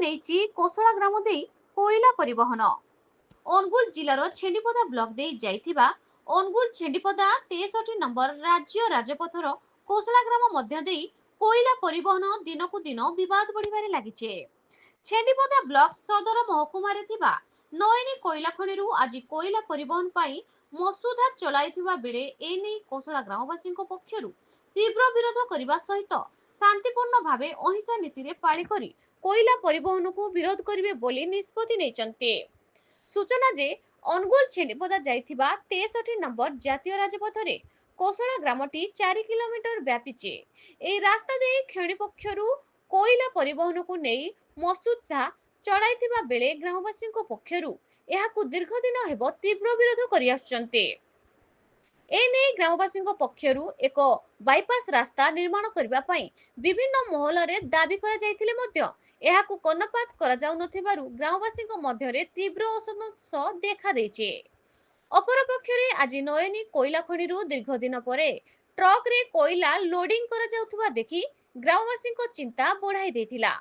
ନେଇଛି କୋଶଳା ଗ୍ରାମ ଦେଇ କୋଇଲା ପରିବହନ। ଅନୁଗୁଳ ଜିଲ୍ଲାର ଛେଣ୍ଡିପଦା ବ୍ଲକ ଦେଇ ଯାଇଥିବା ଅନୁଗୁଳ ଛେଣ୍ଡିପଦା 63 ନମ୍ବର ରାଜ୍ୟ ରାଜପଥର କୋଶଳା ଗ୍ରାମ ମଧ୍ୟ ଦେଇ କୋଇଲା ପରିବହନ ଦିନକୁ ଦିନ ବିବାଦ ବଢିବାରେ ଲାଗିଛି। ଛେଣ୍ଡିପଦା ବ୍ଲକ ସଦର ମହକୁମାରେ ଥିବା ନୟନୀ କୋଇଲା ଖଣିରୁ ଆଜି କୋଇଲା ପରିବହନ ପାଇଁ ମସୁଧା ଚଳାଇଥିବା ବେଳେ ଏନେଇ କୋଶଳା ଗ୍ରାମବାସୀଙ୍କ ପକ୍ଷରୁ ତୀବ୍ର ବିରୋଧ କରିବା ସହିତ ଶାନ୍ତିପୂର୍ଣ୍ଣ ଭାବେ ଅହିଂସା ନୀତିରେ ପାଳି କରି କୋଇଲା ପରିବହନକୁ ବିରୋଧ କରିବେ ବୋଲି ନିଷ୍ପତ୍ତି ନେଇଛନ୍ତି। ସୂଚନା ଯେ ଅନୁଗୁଳ ଛେଣ୍ଡିପଦା ଯାଇଥିବା 63 ନମ୍ବର ଜାତୀୟ ରାଜପଥରେ କୋଶଳା ଗ୍ରାମଟି 4 କିଲୋମିଟର ବ୍ୟାପିଛି। ଏହି ରାସ୍ତା ଦେଇ ଖଣି ପକ୍ଷରୁ କୋଇଲା ପରିବହନକୁ ନେଇ ମସୁଧା ଚଳାଇଥିବା ବେଳେ ଗ୍ରାମବାସୀଙ୍କ ପକ୍ଷରୁ ଏହାକୁ ଦୀର୍ଘ ଦିନ ହେବ ତୀବ୍ର ବିରୋଧ କରିଆସୁଛନ୍ତି। ଏନେଇ ଗ୍ରାମବାସୀଙ୍କ ପକ୍ଷରୁ ଏକ ବାଇପାସ୍ ରାସ୍ତା ନିର୍ମାଣ କରିବା ପାଇଁ ବିଭିନ୍ନ ମହଲରେ ଦାବି କରାଯାଇଥିଲେ ମଧ୍ୟ ଏହାକୁ କର୍ଣ୍ଣପାତ କରାଯାଉନଥିବାରୁ ଗ୍ରାମବାସୀଙ୍କ ମଧ୍ୟରେ ତୀବ୍ର ଅସନ୍ତୋଷ ଦେଖାଦେଇଛି। ଅପରପକ୍ଷରେ ଆଜି ନୟନୀ କୋଇଲା ଖଣିରୁ ଦୀର୍ଘ ଦିନ ପରେ ଟ୍ରକରେ କୋଇଲା ଲୋଡିଂ କରାଯାଉଥିବା ଦେଖି ଗ୍ରାମବାସୀଙ୍କ ଚିନ୍ତା ବଢାଇ ଦେଇଥିଲା।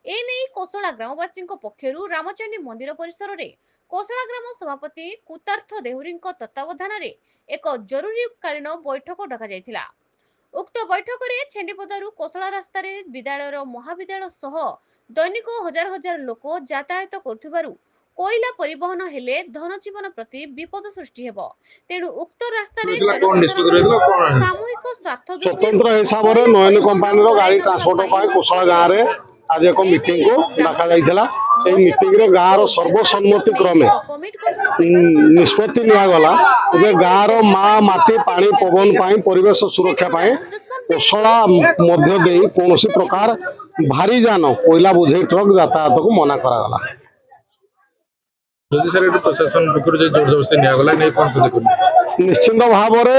ଏନେଇ କୋଶଳା ଗ୍ରାମବାସୀଙ୍କ ପକ୍ଷରୁ ରାମଚଣ୍ଡୀ ମନ୍ଦିର ପରିସରରେ କୋଶଳା ଗ୍ରାମ ସଭାପତି କୁତାର୍ଥ ଦେହୁରୀଙ୍କ ତତ୍ତ୍ୱାବଧାନରେ ଏକ ଜରୁରୀକାଳୀନ ବୈଠକ ଡକାଯାଇଥିଲା। ଉକ୍ତ ବୈଠକରେ ଛେଣ୍ଡିପଦାରୁ କୋଶଳା ରାସ୍ତାରେ ବିଦ୍ୟାଳୟ ମହାବିଦ୍ୟାଳୟ ସହ ଦୈନିକ ହଜାର ହଜାର ଲୋକ ଯାତାୟାତ କରୁଥିବାରୁ କୋଇଲା ପରିବହନ ହେଲେ ଧନଜୀବନ ପ୍ରତି ବିପଦ ସୃଷ୍ଟି ହେବ। ତେଣୁ ଉକ୍ତ ରାସ୍ତାରେ ସାମୂହିକ ସ୍ୱାର୍ଥ ସ୍ୱତନ୍ତ୍ର ହିସାବରେ ନୟନୀ କମ୍ପାନୀର ଗାଡ଼ି ଟ୍ରାନ୍ସପୋର୍ଟ ପାଇଁ କୋଶଳା ଗାଁରେ ଆଜି ଏକ ମିଟିଂକୁ ଡକାଯାଇଥିଲା। ଏହି ମିଟିଂରେ ଗାଁର ସର୍ବସମ୍ମତି କ୍ରମେ ନିଷ୍ପତ୍ତି ନିଆଗଲା ଯେ ଗାଁର ମାଟି ପାଣି ପବନ ପାଇଁ ପରିବେଶ ସୁରକ୍ଷା ପାଇଁ କୋଶଳା ମଧ୍ୟ ଦେଇ କୌଣସି ପ୍ରକାର ଭାରୀ ଯାନ କୋଇଲା ବୋଝେଇ ଟ୍ରକ୍ ଯାତାୟାତକୁ ମନା କରାଗଲା। ନିଶ୍ଚିନ୍ତ ଭାବରେ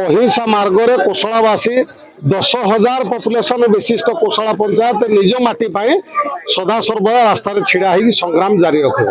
ଅହିଂସା ମାର୍ଗରେ କୋଶଳାବାସୀ 10,000 ପପୁଲେସନ ବିଶିଷ୍ଟ କୋଶଳା ପଞ୍ଚାୟତ ନିଜ ମାଟି ପାଇଁ ସଦାସର୍ବଦା ରାସ୍ତାରେ ଛିଡ଼ା ହେଇକି ସଂଗ୍ରାମ ଜାରି ରଖିବ।